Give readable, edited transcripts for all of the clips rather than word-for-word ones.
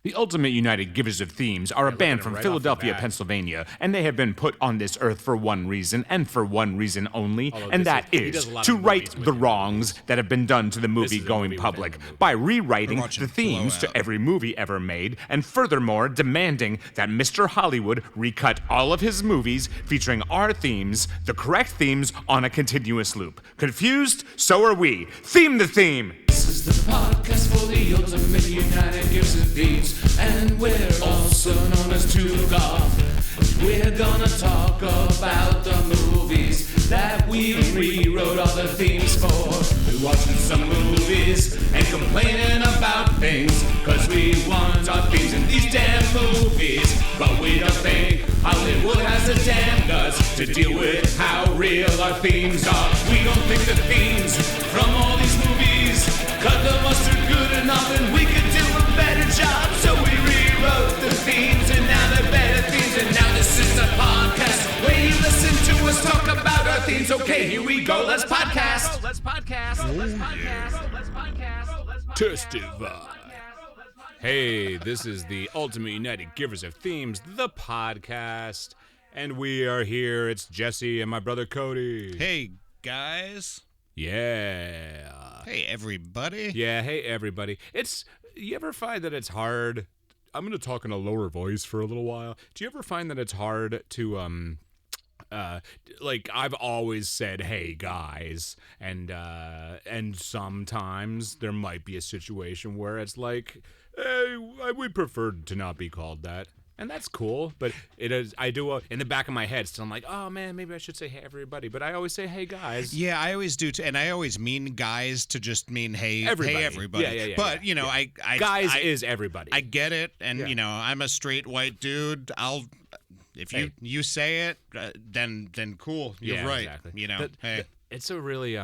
The Ultimate United Givers of Themes are a band from Philadelphia, Pennsylvania, and they have been put on this earth for one reason, and for one reason only, and that is to right the wrongs that have been done to the movie-going public by rewriting the themes to every movie ever made, and furthermore demanding that Mr. Hollywood recut all of his movies featuring our themes, the correct themes, on a continuous loop. Confused? So are we. Theme the theme! This is the podcast for the Ultimate United Givers of Themes, and we're also known as Tuugof. We're gonna talk about the movies that we rewrote all the themes for. We're watching some movies and complaining about things, cause we want our themes in these damn movies. But we don't think Hollywood has the damn guts to deal with how real our themes are. We don't think the themes from all these movies cut the mustard good enough, and we could do a better job. So we rewrote the themes, and now they're better themes. And now this is a podcast where you listen to us talk about our themes. Okay, here we go. Let's podcast. Let's podcast. Let's podcast. Let's podcast. Let's podcast. Testify. Hey, this is the Ultimate United Givers of Themes, the podcast, and we are here. It's Jesse and my brother Cody. Hey, guys. Yeah. Hey, everybody. Yeah, hey, everybody. You ever find that it's hard? I'm going to talk in a lower voice for a little while. Do you ever find that it's hard to, like, I've always said, hey, guys, and sometimes there might be a situation where it's like, hey, I would prefer to not be called that. And that's cool, but it is. I do in the back of my head. Still, I'm like, oh man, maybe I should say hey everybody. But I always say hey guys. Yeah, I always do too, and I always mean guys to just mean hey everybody. Yeah. But you know, yeah. I guys is everybody. I get it, and you know, I'm a straight white dude. If you say it, then cool. You're right. Exactly. You know, it's a really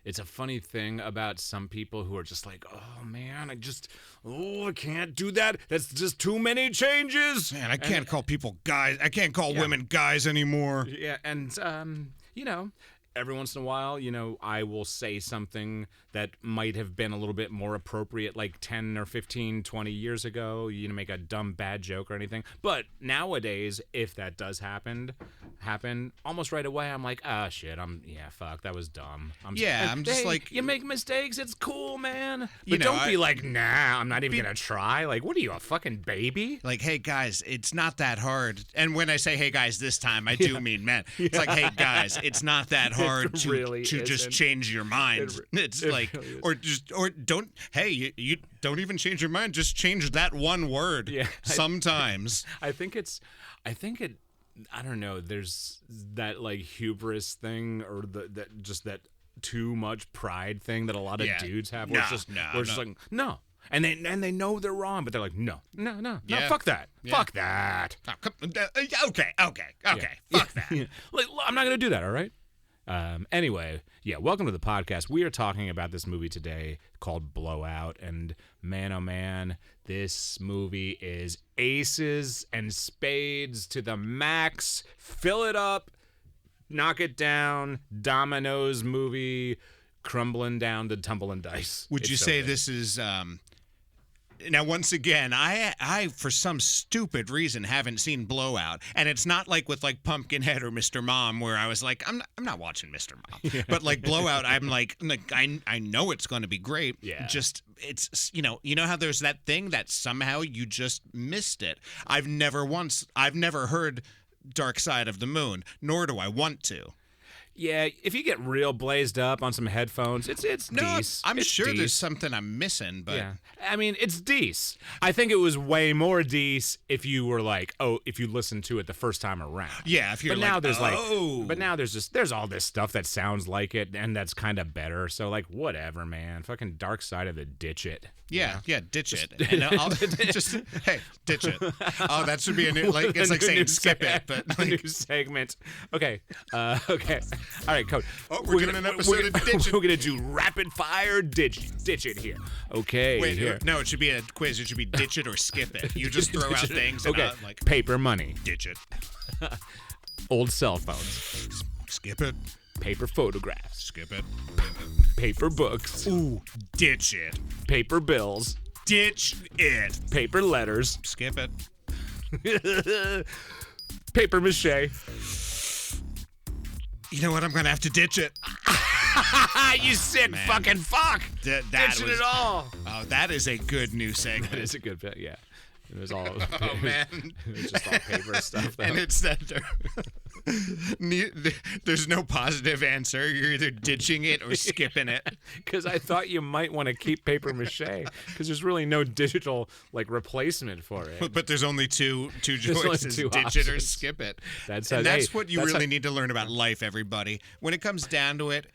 it's a funny thing about some people who are just like, oh man, I can't do that. That's just too many changes. Man, I can't call people guys. I can't call women guys anymore. Yeah, and you know, every once in a while, you know, I will say something that might have been a little bit more appropriate like 10 or 15, 20 years ago, you know, make a dumb bad joke or anything. But nowadays, if that does happen almost right away, I'm like, shit, fuck, that was dumb. I'm just like, you make mistakes, it's cool, man. You But know, don't be like, nah, I'm not even gonna try. Like, what are you, a fucking baby? Like, hey guys, it's not that hard. And when I say hey guys this time, I do mean men. It's like, hey guys, it's not that hard to just change your mind. It's like, or don't. Hey, you don't even change your mind. Just change that one word. Yeah, sometimes. I think it. I don't know. There's that like hubris thing, or that too much pride thing that a lot of dudes have. Where it's just like no. And they know they're wrong, but they're like, no, fuck that. Yeah. Fuck that. Okay. Fuck that. Like, I'm not gonna do that. All right. Anyway, welcome to the podcast. We are talking about this movie today called Blowout, and man, oh man, this movie is aces and spades to the max. Fill it up, knock it down, dominoes movie, crumbling down to tumbling dice. Would you say this is... Now, once again, I for some stupid reason haven't seen Blowout, and it's not like with like Pumpkinhead or Mr. Mom where I was like, I'm not watching Mr. Mom, but like Blowout, I'm like I know it's going to be great. Yeah. Just it's you know how there's that thing that somehow you just missed it. I've never heard Dark Side of the Moon, nor do I want to. Yeah, if you get real blazed up on some headphones, it's decent. I'm sure there's something I'm missing, but yeah, I mean, it's decent. I think it was way more decent if you were like, if you listened to it the first time around. Yeah, if you're but now there's all this stuff that sounds like it and that's kind of better. So like, whatever, man. Fucking Dark Side of the ditch it. Yeah, ditch it. And I'll just ditch it. Oh, that should be a new, like, it's like saying skip it, but like, a new segment. Okay. All right, Code. Oh, we're doing an episode of Ditch It. We're gonna do rapid fire ditch it here. Okay. Wait, here. No, it should be a quiz. It should be ditch it or skip it. You just throw out things. Okay. And, like paper money. Ditch it. Old cell phones. Skip it. Paper photographs. Skip it. Paper books. Ooh, ditch it. Paper bills. Ditch it. Paper letters. Skip it. Paper mache. You know what? I'm going to have to ditch it. You sick fucking fuck. That Ditching was, it all. Oh, that is a good new segment. That is a good bit, yeah. It was all. Oh, man. It was just all paper stuff. Though. And it's that there's no positive answer. You're either ditching it or skipping it. Because I thought you might want to keep paper mache because there's really no digital replacement for it. But there's only two choices: only two ditch it or options. skip it. That's what you really need to learn about life, everybody. When it comes down to it,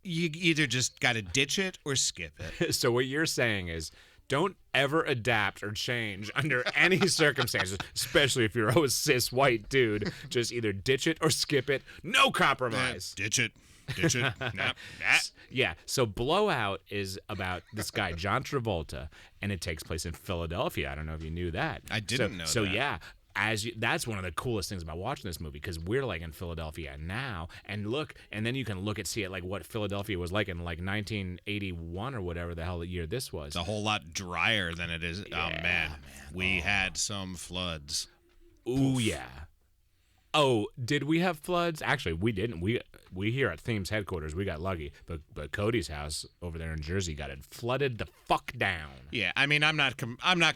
you either just got to ditch it or skip it. So what you're saying is, don't ever adapt or change under any circumstances, especially if you're a cis white dude. Just either ditch it or skip it. No compromise. Ditch it. Ditch it. Nah. Yeah. So Blowout is about this guy, John Travolta, and it takes place in Philadelphia. I don't know if you knew that. I didn't know that. So yeah. That's one of the coolest things about watching this movie because we're in Philadelphia now, and then you can see it what Philadelphia was like in 1981 or whatever the hell the year this was. It's a whole lot drier than it is. Yeah, oh man, we had some floods. Ooh yeah. Oh, did we have floods? Actually, we didn't. We here at Themes headquarters, we got lucky, but Cody's house over there in Jersey got it flooded the fuck down. Yeah, I mean, I'm not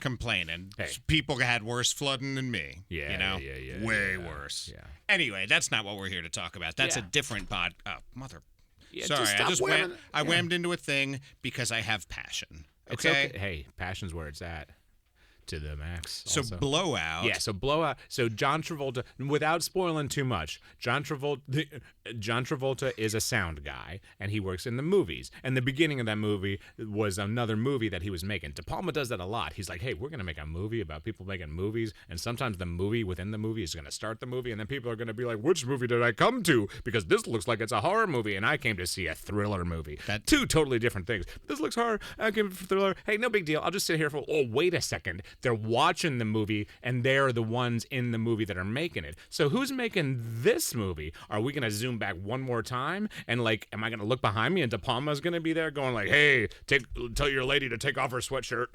complaining. Hey. People had worse flooding than me. Yeah, you know, way worse. Yeah. Anyway, that's not what we're here to talk about. That's a different pod. Oh, mother. Yeah, Sorry, I just whamming. whammed into a thing because I have passion. It's Okay. Hey, passion's where it's at. To the max. So also. Blowout. Yeah, so Blowout. So John Travolta, without spoiling too much, John Travolta is a sound guy, and he works in the movies. And the beginning of that movie was another movie that he was making. De Palma does that a lot. He's like, hey, we're going to make a movie about people making movies, and sometimes the movie within the movie is going to start the movie, and then people are going to be like, which movie did I come to? Because this looks like it's a horror movie, and I came to see a thriller movie. Two totally different things. This looks horror, I came for thriller. Hey, no big deal. I'll just sit here wait a second. They're watching the movie, and they're the ones in the movie that are making it. So who's making this movie? Are we going to zoom back one more time? And am I going to look behind me and De Palma's going to be there going hey, tell your lady to take off her sweatshirt?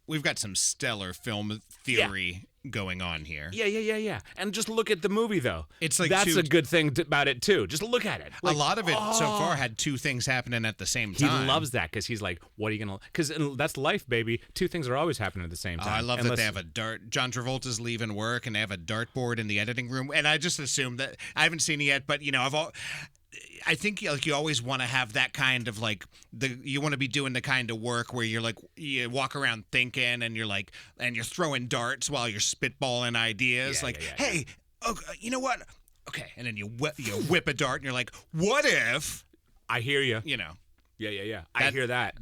We've got some stellar film theory going on here. Yeah. And just look at the movie, though. It's that's a good thing about it, too. Just look at it. A lot of it so far had two things happening at the same time. He loves that because he's like, what are you going to... Because that's life, baby. Two things are always happening at the same time. I love that they have a dart... John Travolta's leaving work, and they have a dartboard in the editing room. And I just assume that... I haven't seen it yet, but, I think you always want to have that kind of you want to be doing the kind of work where you're you walk around thinking and you're throwing darts while you're spitballing ideas. Hey, you know what? Okay, and then you whip a dart and you're like, what if? I hear you. Yeah. I hear that.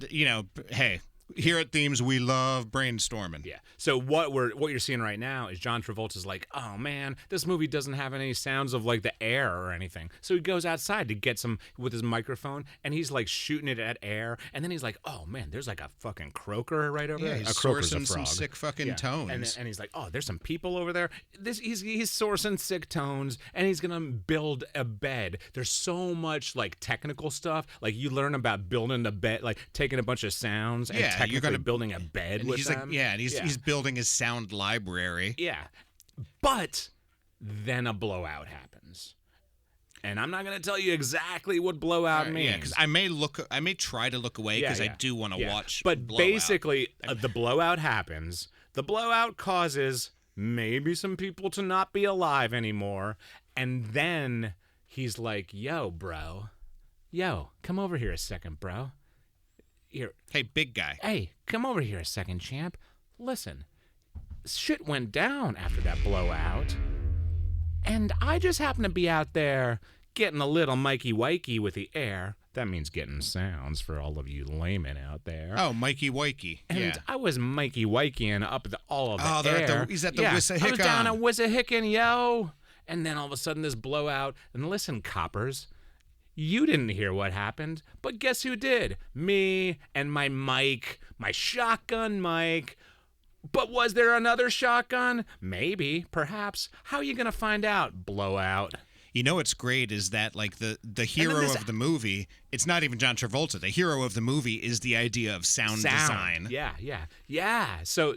Hey. Here at Themes, we love brainstorming. Yeah. So what you're seeing right now is John Travolta's like, oh man, this movie doesn't have any sounds of the air or anything. So he goes outside to get some with his microphone, and he's shooting it at air, and then he's like, oh man, there's a fucking croaker right over there. He's a croaker's sourcing a frog. some sick fucking tones. And he's like, oh, there's some people over there. He's sourcing sick tones, and he's gonna build a bed. There's so much technical stuff. You learn about building a bed, taking a bunch of sounds and technically building a bed with them. And he's building his sound library. Yeah. But then a blowout happens. And I'm not going to tell you exactly what blowout means. Yeah, because I may try to look away because I do want to watch But Blowout. Basically, the blowout happens. The blowout causes maybe some people to not be alive anymore. And then he's like, yo, bro. Yo, come over here a second, bro. Here. Hey, big guy. Hey, come over here a second, champ. Listen, shit went down after that blowout, and I just happened to be out there getting a little mikey-wikey with the air. That means getting sounds for all of you laymen out there. Oh, Mikey-wikey. And I was mikey-wikeying up all of the air. He's at the Wissahickon. I was down at Wissahickon, yo. And then all of a sudden this blowout, and listen, coppers, you didn't hear what happened, but guess who did? Me and my mic, my shotgun mic. But was there another shotgun? Maybe, perhaps. How are you going to find out? Blowout. You know what's great is that like the hero of the movie, it's not even John Travolta. The hero of the movie is the idea of sound design. Yeah. So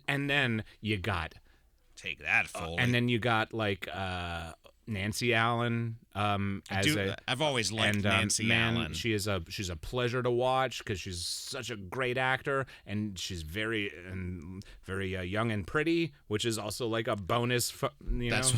and then you got Take that, Foley. and then you got like Nancy Allen I've always liked Nancy Allen. she's a pleasure to watch because she's such a great actor, and she's very young and pretty, which is also like a bonus. That's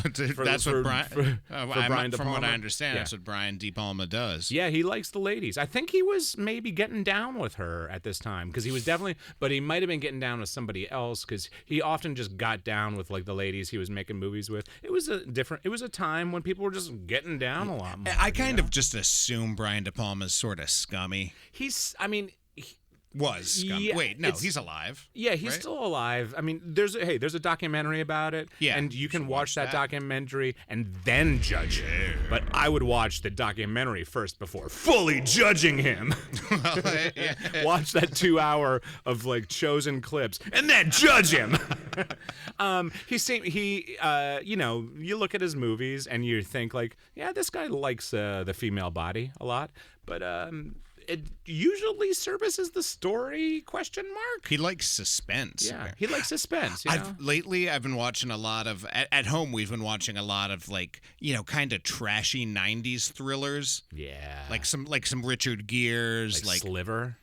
what Brian. From what I understand, that's what Brian De Palma does. Yeah, he likes the ladies. I think he was maybe getting down with her at this time because he was definitely, but he might have been getting down with somebody else because he often just got down with like the ladies he was making movies with. It was a time when people were just getting down a lot more. I kind of just assume Brian De Palma's sort of scummy. Was scummy. Yeah, Wait, no, he's alive. Yeah, he's right? still alive. I mean, there's a documentary about it. Yeah, and you can watch that documentary and then judge him. But I would watch the documentary first before fully judging him. Watch that 2 hour of like chosen clips and then judge him. You look at his movies and you think like, yeah, this guy likes the female body a lot, but it usually services the story ? He likes suspense. Yeah, he likes suspense. Lately, I've been watching a lot of at home. We've been watching a lot of like kind of trashy '90s thrillers. Yeah, like some Richard Gere's like Sliver.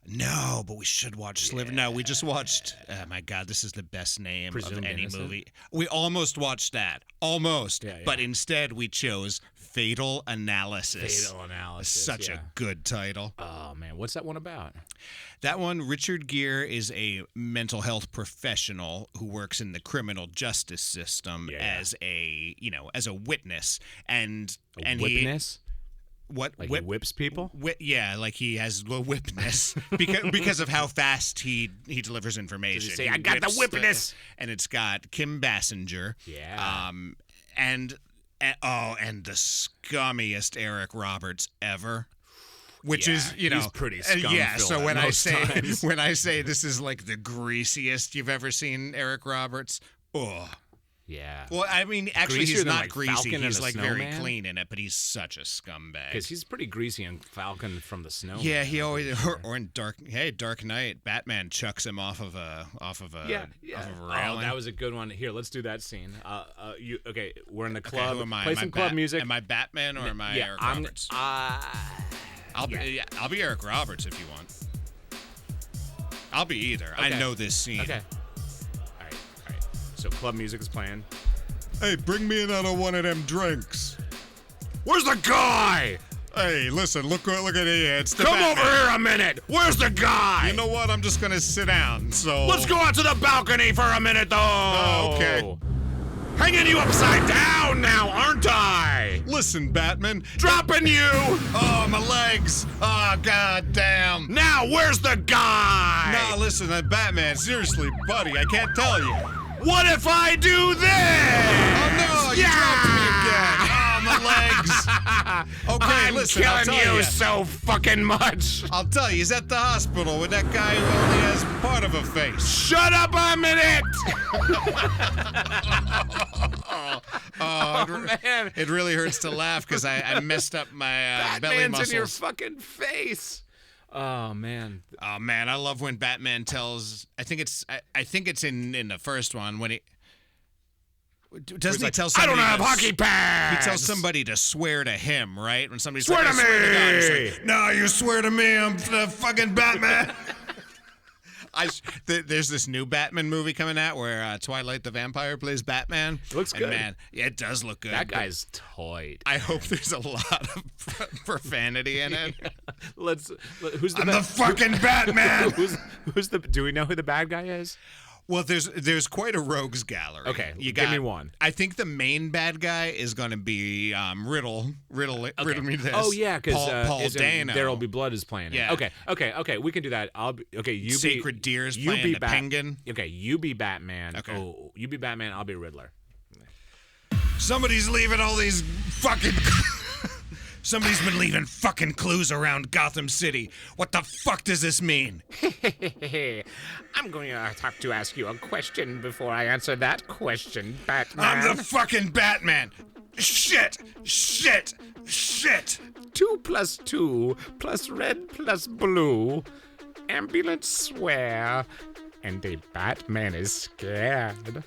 No, but we should watch Sliver. No, we just watched. Oh my God, this is the best name Presumed of any Innocent? movie. We almost watched that, almost. Yeah. But instead, we chose Fatal Analysis. Fatal Analysis. Such a good title. Oh man, what's that one about? That one, Richard Gere is a mental health professional who works in the criminal justice system as a witness, and witness. What like he whips people? Yeah, like he has the whipness because of how fast he delivers information. Does he say, "I got the whipness," and it's got Kim Basinger. Yeah. And the scummiest Eric Roberts ever. Which is, he's pretty scum-filled. Yeah, so when I say this is like the greasiest you've ever seen Eric Roberts, yeah. Well, I mean, actually, Greasier he's than, not like, greasy. Falcon He's and like the very Snowman? clean in it, but he's such a scumbag. Because he's pretty greasy in Falcon from the Snowman. Yeah, he always or in Dark Knight, Batman chucks him off of a railing. Oh, that was a good one. Here, let's do that scene. We're in the club. Who am I? Play some club music. Am I Batman or am I Eric Roberts? I'll be Eric Roberts if you want. I'll be either. Okay. I know this scene. Okay. All right. So club music is playing. Hey, bring me another one of them drinks. Where's the guy? Hey, listen, look at here. It's the Come Batman. over here a minute. Where's the guy? You know what? I'm just gonna sit down. So let's go out to the balcony for a minute, though. Oh, okay. Hanging you upside down now, aren't I? Listen, Batman. Dropping you. Oh, my legs. Oh, god damn. Now, where's the guy? Nah, listen, I'm Batman. Seriously, buddy, I can't tell you. What if I do this? Oh, no, you dropped me again. Oh, my legs. Okay, I'm listen, I'll killing tell you so fucking much. I'll tell you, he's at the hospital with that guy who only has part of a face. Shut up a minute. Man. It really hurts to laugh because I messed up my belly muscles. Batman's in your fucking face. Oh man. Oh man, I love when Batman tells. I think it's in the first one when he doesn't he tell somebody. I don't have hockey pads. He tells somebody to swear to him, right? When somebody's swear like, to me. Swear to God. He's like, no, you swear to me. I'm the fucking Batman. There's this new Batman movie coming out where Twilight the Vampire plays Batman. It looks good. Man, it does look good. That guy's tight. I hope there's a lot of profanity in it. Who's the I'm the fucking Batman. Who's the? Do we know who the bad guy is? Well, there's quite a rogues gallery. Okay, give me one. I think the main bad guy is going to be Riddle me this. Oh yeah, because Paul Dano. There'll Be Blood is playing it. Yeah. Okay. We can do that. You Sacred be Deer's you playing be the Penguin. Okay, you be Batman. Okay. Oh, you be Batman. I'll be Riddler. Somebody's leaving all these fucking. Somebody's been leaving fucking clues around Gotham City. What the fuck does this mean? I'm going to have to ask you a question before I answer that question, Batman. I'm the fucking Batman. Shit! 2 plus 2 plus red plus blue. Ambulance swear. And a Batman is scared.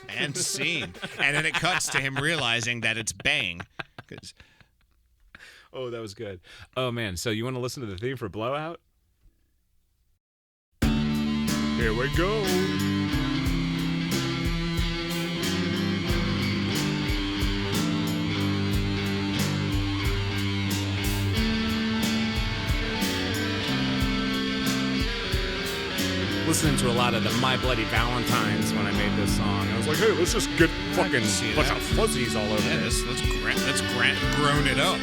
And scene. And then it cuts to him realizing that it's Bang. Oh, that was good. Oh, man. So you want to listen to the theme for Blowout? Here we go. Listening to a lot of the My Bloody Valentines when I made this song. I was like, hey, let's just get fucking bunch of fuzzies all over this. Let's groan it up.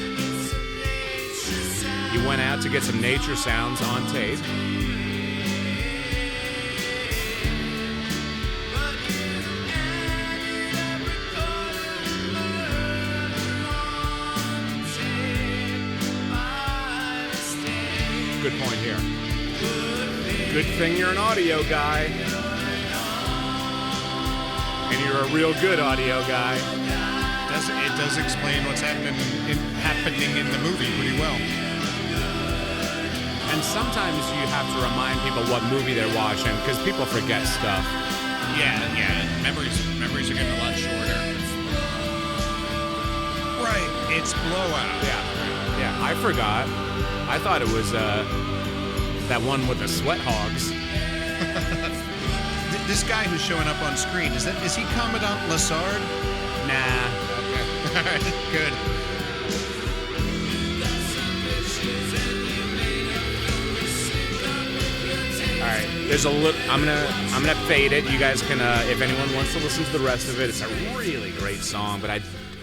He went out to get some nature sounds on tape. Good point here. Good thing you're an audio guy. And you're a real good audio guy. It does explain what's happening in the movie pretty well. And sometimes you have to remind people what movie they're watching because people forget stuff. Yeah. Memories are getting a lot shorter. Right, it's Blowout. Yeah, I forgot. I thought it was that one with the sweat hogs. This guy who's showing up on screen, is he Commandant Lassard? Nah. Okay. All right, good. All right, there's a little. I'm gonna fade it. You guys can, if anyone wants to listen to the rest of it, it's a really great song. But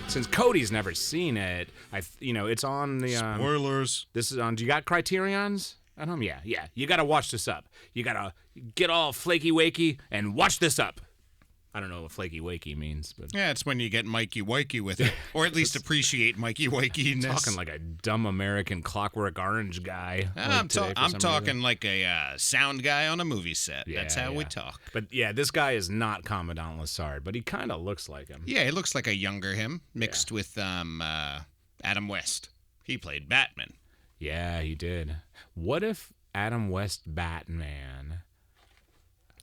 since Cody's never seen it, it's on the Spoilers. This is on. Do you got Criterion's at home? Yeah. You gotta watch this up. You gotta get all flaky wakey and watch this up. I don't know what flaky wakey means, but yeah, it's when you get Mikey Wakey with it, or at least appreciate Mikey Wakey-ness. Talking like a dumb American Clockwork Orange guy. I'm talking like a sound guy on a movie set. Yeah, that's how we talk. But yeah, this guy is not Commandant Lassard, but he kind of looks like him. Yeah, he looks like a younger him mixed with Adam West. He played Batman. Yeah, he did. What if Adam West Batman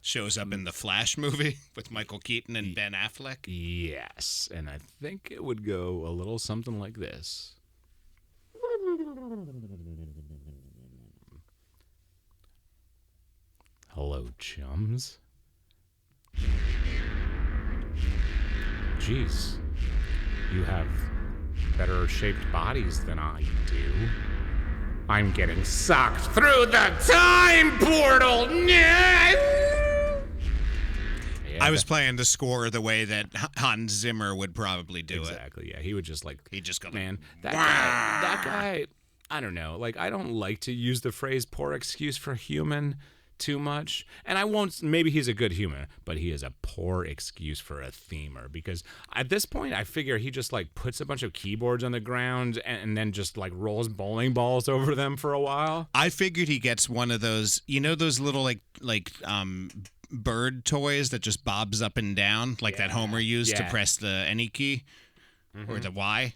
shows up in the Flash movie with Michael Keaton and Ben Affleck? Yes, and I think it would go a little something like this. Hello, chums. Jeez, you have better shaped bodies than I do. I'm getting sucked through the time portal. I was playing the score the way that Hans Zimmer would probably do it. Exactly, yeah. He would just He'd just go, man, that guy, I don't know. Like, I don't like to use the phrase poor excuse for human too much. And I won't, maybe he's a good human, but he is a poor excuse for a themer. Because at this point, I figure he just, like, puts a bunch of keyboards on the ground and then just, like, rolls bowling balls over them for a while. I figured he gets one of those, those little, like bird toys that just bobs up and down, like that Homer used to press the any key or the Y.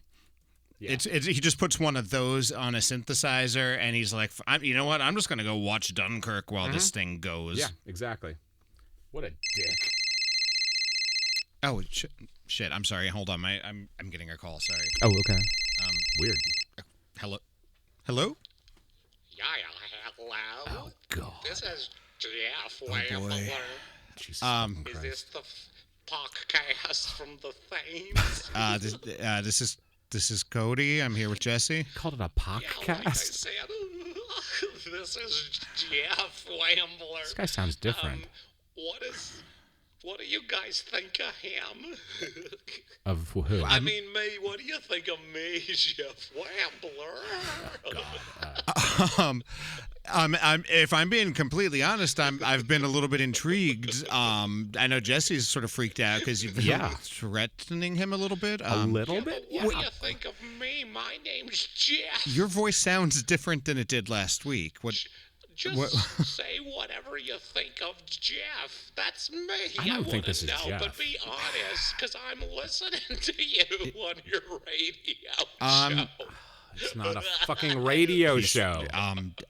Yeah. He just puts one of those on a synthesizer, and he's like, you know what? I'm just gonna go watch Dunkirk while this thing goes. Yeah, exactly. What a dick. Oh shit! I'm sorry. Hold on, I'm getting a call. Sorry. Oh, okay. Weird. Hello. Yeah, hello. Oh God. This is Jeff boy. Jesus Is this the podcast from the Thames? This is Cody. I'm here with Jesse. Called it a podcast. Like I said, this is Jeff Wambler. This guy sounds different. What do you guys think of him? Of who? I mean, me. What do you think of me, Jeff Wambler? Oh, God. If I'm being completely honest, I've been a little bit intrigued. I know Jesse's sort of freaked out because you've been threatening him a little bit. A little bit? Yeah. What do you think of me? My name's Jeff. Your voice sounds different than it did last week. What? Just say whatever you think of Jeff. That's me. I don't think this is know, Jeff. But be honest, because I'm listening to you on your radio show. It's not a fucking radio show.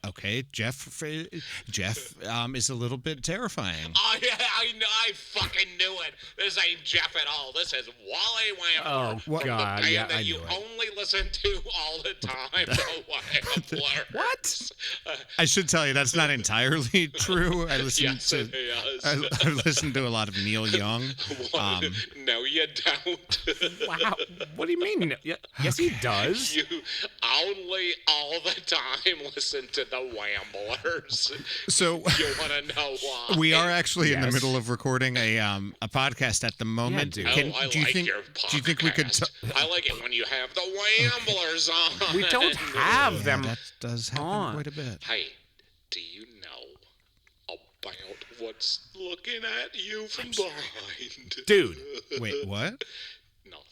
Okay, Jeff is a little bit terrifying. Oh, yeah, I fucking knew it. This ain't Jeff at all. This is Wally Wambler. Oh, God, yeah, that I you knew it. only listen to all the time. The Wambler. What? I should tell you that's not entirely true. I listen Yes, it is. I listen to a lot of Neil Young. No, you don't. Wow. What do you mean? Yes, he does. You only all the time listen to the Wamblers. So You want to know why? we are actually in the Yes. middle of recording a podcast at the moment. dude. I do like you think? your Do you think we could? podcast. I like it when you have the Wamblers on. We don't have them That does happen on. quite a bit. Hey, do you know about what's looking at you from behind? Dude. Wait, what? Nothing.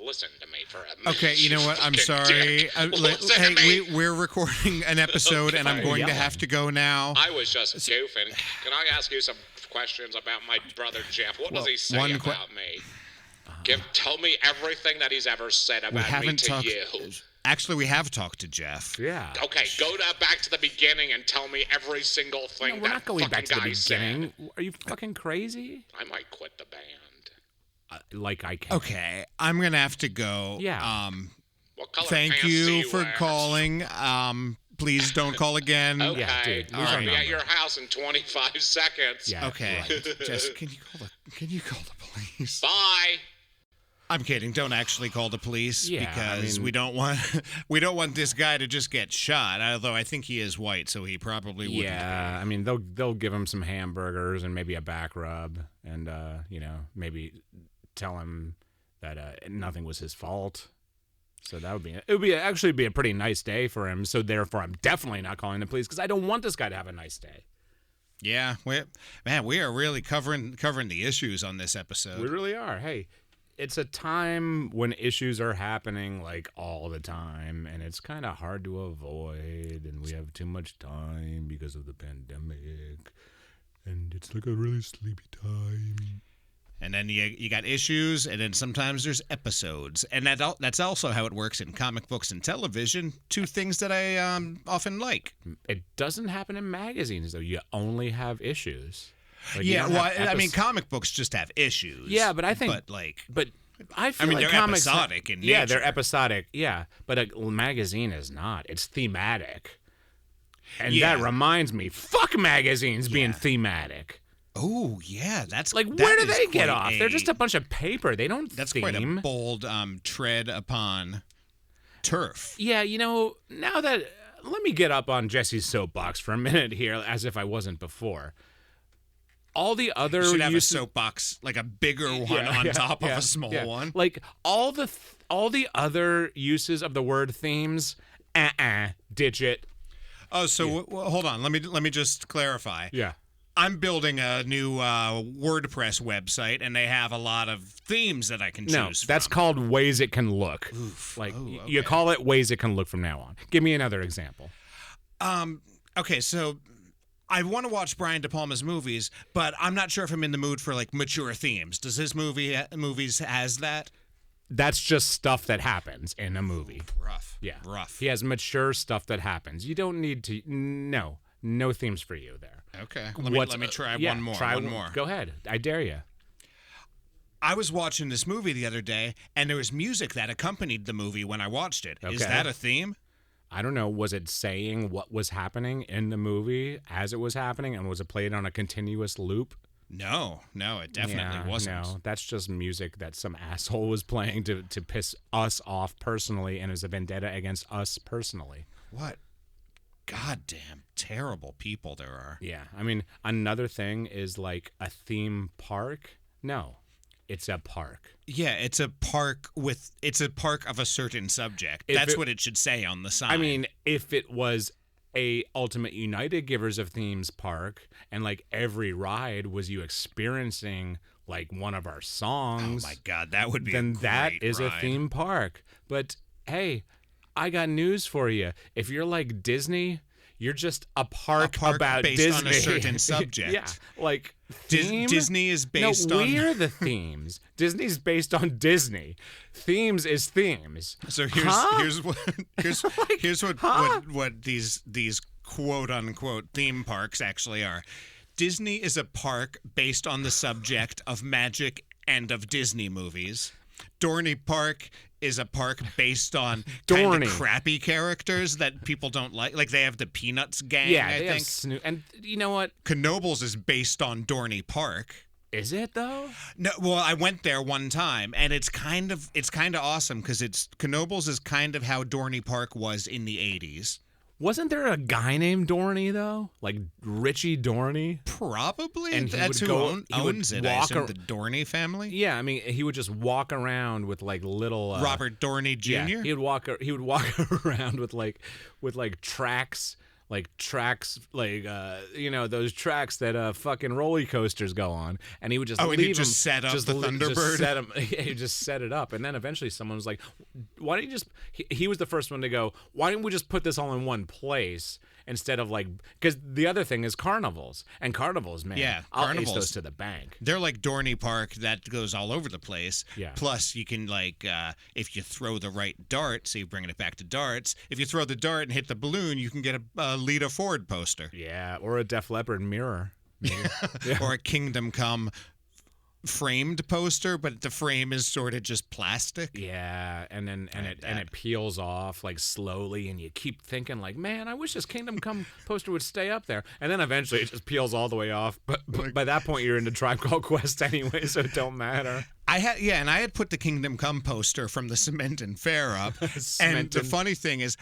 Listen to me for a minute. Okay, you know what? I'm fucking sorry. dick. Listen Hey, to me. we're recording an episode, and I'm going to have to go now. I was just goofing. Can I ask you some questions about my brother Jeff? What does he say one about me? Tell me everything that he's ever said We about me haven't to talked. you. Actually, we have talked to Jeff. Yeah. Okay, back to the beginning and tell me every single thing No, we're that not going back to the fucking guy beginning. said. Are you fucking crazy? I might quit the band. Like I can. Okay, I'm gonna have to go. Yeah. What color Thank pants do you for wear? calling. Please don't call again. Okay. Yeah, dude, I'll lose our be at number. your house in 25 seconds. Yeah. Okay, right. Jess, can you call the police? Bye. I'm kidding. Don't actually call the police Yeah, because I mean- we don't want this guy to just get shot. Although I think he is white, so he probably wouldn't. Yeah, I mean they'll give him some hamburgers and maybe a back rub, and maybe tell him that nothing was his fault. So it would actually be a pretty nice day for him. So therefore, I'm definitely not calling the police because I don't want this guy to have a nice day. Yeah, we are really covering the issues on this episode. We really are. Hey, it's a time when issues are happening like all the time, and it's kind of hard to avoid, and we have too much time because of the pandemic, and it's like a really sleepy time. And then you got issues, and then sometimes there's episodes, and that's also how it works in comic books and television. Two things that I often like. It doesn't happen in magazines, though. You only have issues. Like, you Yeah, don't well, have I mean, comic books just have issues. Yeah, but I think, but I feel like they're comics episodic in Yeah, nature. they're episodic. Yeah, but a magazine is not. It's thematic. And Yeah. that reminds me, fuck magazines being thematic. oh yeah, that's Like, that where do is they get quite off? They're just a bunch of paper. They don't That's theme. quite a bold tread upon turf. Yeah, now that let me get up on Jesse's soapbox for a minute here, as if I wasn't before. All the other You should have a uses, soapbox, like a bigger one on top of a small one. Like all the other uses of the word themes, ditch it. Oh, so hold on. Let me just clarify. Yeah. I'm building a new WordPress website, and they have a lot of themes that I can choose No, from. that's called ways it can look. Like you call it ways it can look from now on. Give me another example. Okay, so I want to watch Brian De Palma's movies, but I'm not sure if I'm in the mood for like mature themes. Does his movies has that? That's just stuff that happens in a movie. Rough. Yeah. Rough. He has mature stuff that happens. You don't need to. No themes for you there. Okay. Let me try one more. Try one more. Go ahead. I dare you. I was watching this movie the other day, and there was music that accompanied the movie when I watched it. Is Okay. that a theme? I don't know. Was it saying what was happening in the movie as it was happening, and was it played on a continuous loop? No, it definitely wasn't. No, that's just music that some asshole was playing to piss us off personally, and is a vendetta against us personally. What goddamn terrible people there are. Yeah, I mean, another thing is like a theme park. No, it's a park. Yeah, it's a park of a certain subject. If That's it- what it should say on the sign. I mean, if it was a Ultimate United Givers of Themes park, and like every ride was you experiencing like one of our oh songs, my god, that would be then a that great is a ride. theme park. But hey, I got news for you. If you're like Disney, You're just a park about based Disney. on a certain subject. Yeah, like theme? Disney is based on. We're the themes. Disney's based on Disney. Themes is themes. So here's what these quote unquote theme parks actually are. Disney is a park based on the subject of magic and of Disney movies. Dorney Park is a park based on kind of crappy characters that people don't like. Like they have the Peanuts gang, I think. Have Snoop. And you know what? Knoebels is based on Dorney Park. Is it though? No, well, I went there one time, and it's kind of awesome because Knoebels is kind of how Dorney Park was in the 80s. Wasn't there a guy named Dorney though, like Richie Dorney? Probably, and that's who owns it. I assume the Dorney family. Yeah, I mean, he would just walk around with like little Robert Dorney Jr. Yeah, he would walk around with tracks. Like tracks, those tracks that fucking roller coasters go on, and he would just and he just set up the Thunderbird. He just set it up, and then eventually someone was like, "Why don't you just?" He was the first one to go. Why don't we just put this all in one place instead of because the other thing is carnivals, and carnivals, man, yeah, I'll ace those to the bank. They're like Dorney Park that goes all over the place. Yeah. Plus, you can if you throw the right dart, so you're bringing it back to darts. If you throw the dart and hit the balloon, you can get a Lita Ford poster. Yeah, or a Def Leppard mirror. Yeah. Or a Kingdom Come framed poster, but the frame is sort of just plastic. Yeah, and it peels off like slowly, and you keep thinking like, man, I wish this Kingdom Come poster would stay up there, and then eventually it just peels all the way off. But by that point, you're in the Tribe Called Quest anyway, so it don't matter. I had put the Kingdom Come poster from the Cement and Fair up, and the funny thing is,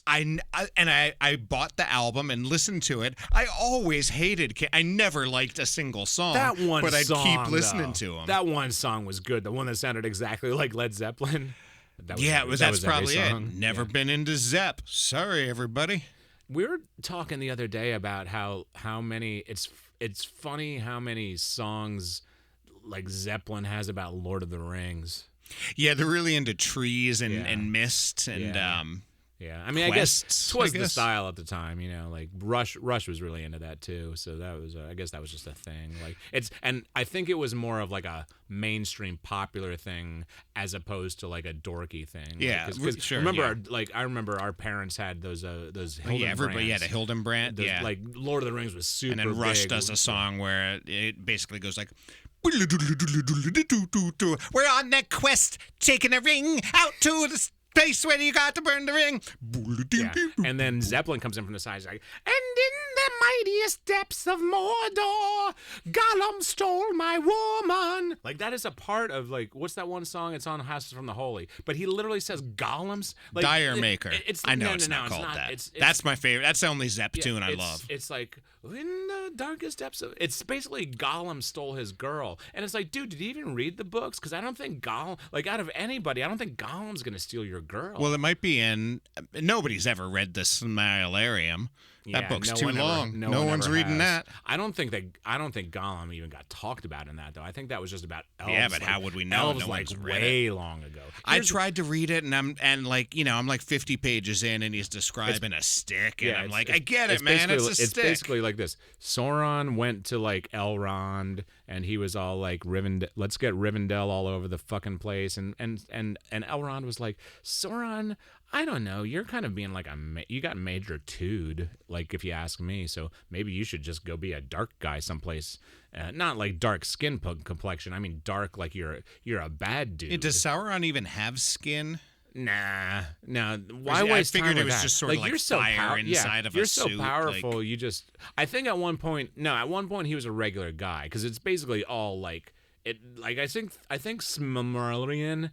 I bought the album and listened to it. I always hated. I never liked a single song. That one but song, I'd keep listening to them. That one song was good. The one that sounded exactly like Led Zeppelin. That's probably it. Never been into Zepp. Sorry, everybody. We were talking the other day about how many. It's funny how many songs like Zeppelin has about Lord of the Rings. Yeah, they're really into trees and mist and yeah, I mean, quests, I guess the style at the time, like Rush was really into that too. So that was, I guess that was just a thing. And I think it was more of like a mainstream popular thing as opposed to like a dorky thing. Yeah, sure. I remember our parents had those Hildenbrands. Yeah, everybody had a Hildenbrand. Yeah, like Lord of the Rings was super. And then Rush big. does a song where it basically goes like. We're on that quest, taking a ring out to the space where you got to burn the ring. Yeah. And then Zeppelin comes in from the side, like, and in the mightiest depths of Mordor, Gollum stole my woman. Like, that is a part of, like, what's that one song? It's on Houses from the Holy. But he literally says Gollum's. Like, Dire Maker. I know it's not it's called not. that. That's my favorite. That's the only Zepp tune I love. It's like, in the darkest depths of... It's basically Gollum stole his girl. And it's like, dude, did you even read the books? Because I don't think Gollum... Like, out of anybody, I don't think Gollum's going to steal your girl. Well, it might be in... Nobody's ever read the Smilarium. That book's too long. No one's reading that. I don't think Gollum even got talked about in that, though. I think that was just about elves. Yeah, but how would we know? Elves, way long ago. I tried to read it, and I'm like 50 pages in, and he's describing a stick, and I'm like, I get it, man. It's a stick. It's basically like this. Sauron went to like Elrond, and he was all like, let's get Rivendell all over the fucking place, and Elrond was like, Sauron, I don't know. You're kind of being like you got major tude, like if you ask me. So maybe you should just go be a dark guy someplace. Not like dark skin complexion. I mean dark, like you're a bad dude. Does Sauron even have skin? Nah. Why waste time with that? I figured it was just sort of like fire inside of a suit. You're so powerful. You just. I think at one point he was a regular guy because it's basically all like it. Like I think Smilarium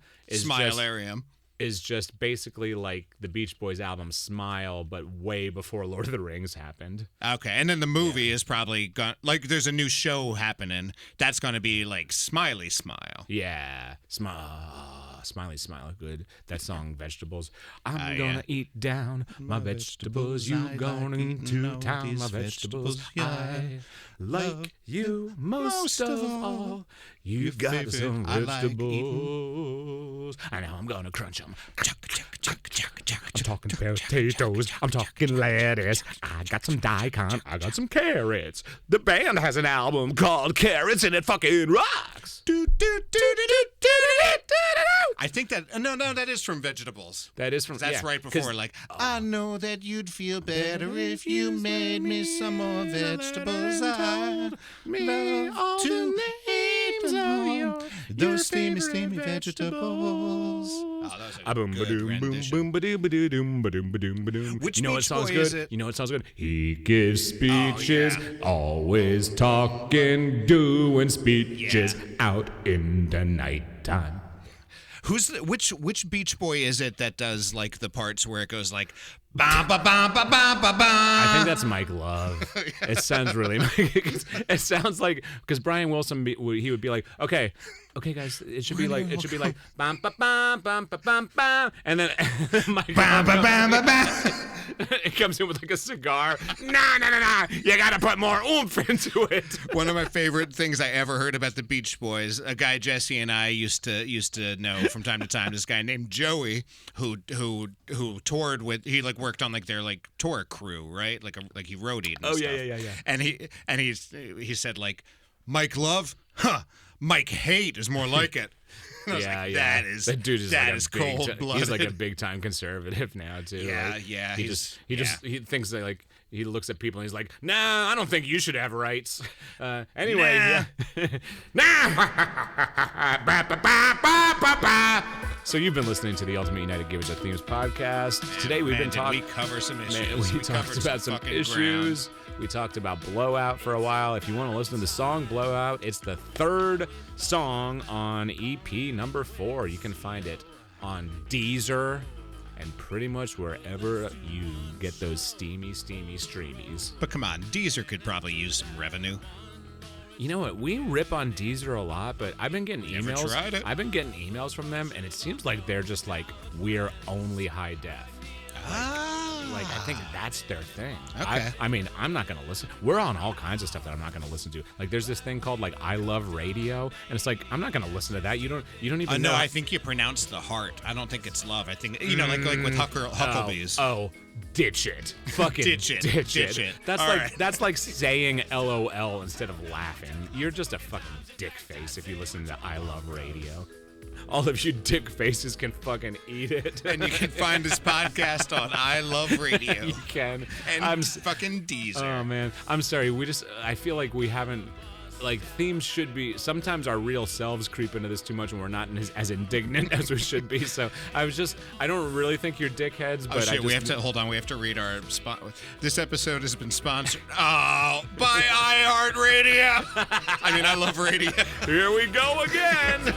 is just basically like the Beach Boys album Smile, but way before Lord of the Rings happened. Okay, and then the movie is probably like there's a new show happening that's going to be like Smiley Smile. Yeah, Smile. Smiley Smile, good. That song, Vegetables. I'm gonna eat down my vegetables. You gonna eat to town my vegetables. I like you most of all. You've got some vegetables. I know I'm gonna crunch them. I'm talking potatoes. I'm talking lettuce. I got some daikon. I got some carrots. The band has an album called Carrots and it fucking rocks. I think that no, that is from Vegetables. That is from That's right before. Like, I know that you'd feel better if you made me some more vegetables. I love to eat them all. Those steamy vegetables. Oh, that was a good rendition. Which You know what Beach sounds Boy good? is it? You know what sounds good? He gives speeches, always talking, doing speeches out in the nighttime. Which Beach Boy is it that does like the parts where it goes like ba ba ba ba ba ba ba? I think that's Mike Love. It sounds really. It sounds like because Brian Wilson he would be like, okay, guys, it should be like bam ba bam bam ba bam bam, and then Mike Ba ba ba ba ba. it comes in with like a cigar. Nah. You gotta put more oomph into it. One of my favorite things I ever heard about the Beach Boys, a guy Jesse and I used to know from time to time. This guy named Joey, who toured with. He like worked on like their like tour crew, right? Like he roadied. And stuff. Yeah. And he said like Mike Love, Mike Hate is more like it. And I was like, That dude is cold blooded. He's like a big time conservative now too. Yeah, like, yeah. He thinks that like he looks at people and he's like, nah, I don't think you should have rights. Anyway, nah. So you've been listening to the Ultimate United Givers of Themes podcast. Today we've been talking. We cover some issues. We talked about some issues. We talked about Blowout for a while. If you want to listen to the song Blowout, it's the third song on EP number 4. You can find it on Deezer and pretty much wherever you get those steamy streamies. But come on, Deezer could probably use some revenue. You know what? We rip on Deezer a lot, but I've been getting emails. Never tried it. I've been getting emails from them, and it seems like they're just like, we're only high def. Like, I think that's their thing. Okay. I mean, I'm not going to listen. We're on all kinds of stuff that I'm not going to listen to. Like, there's this thing called, like, I Love Radio, and it's like, I'm not going to listen to that. You don't even know. No, I think you pronounce the heart. I don't think it's love. I think, like with Hucklebees. Oh, ditch it. Fucking Ditch it. That's like saying LOL instead of laughing. You're just a fucking dick face if you listen to I Love Radio. All of you dick faces can fucking eat it. And you can find this podcast on I Love Radio. You can. And fucking Deezer. Oh, man. I'm sorry. I feel like we haven't, like, themes should be, sometimes our real selves creep into this too much and we're not as indignant as we should be. So I don't really think you're dickheads, but we have to read our spot. This episode has been sponsored by iHeartRadio. I Love Radio. Here we go again.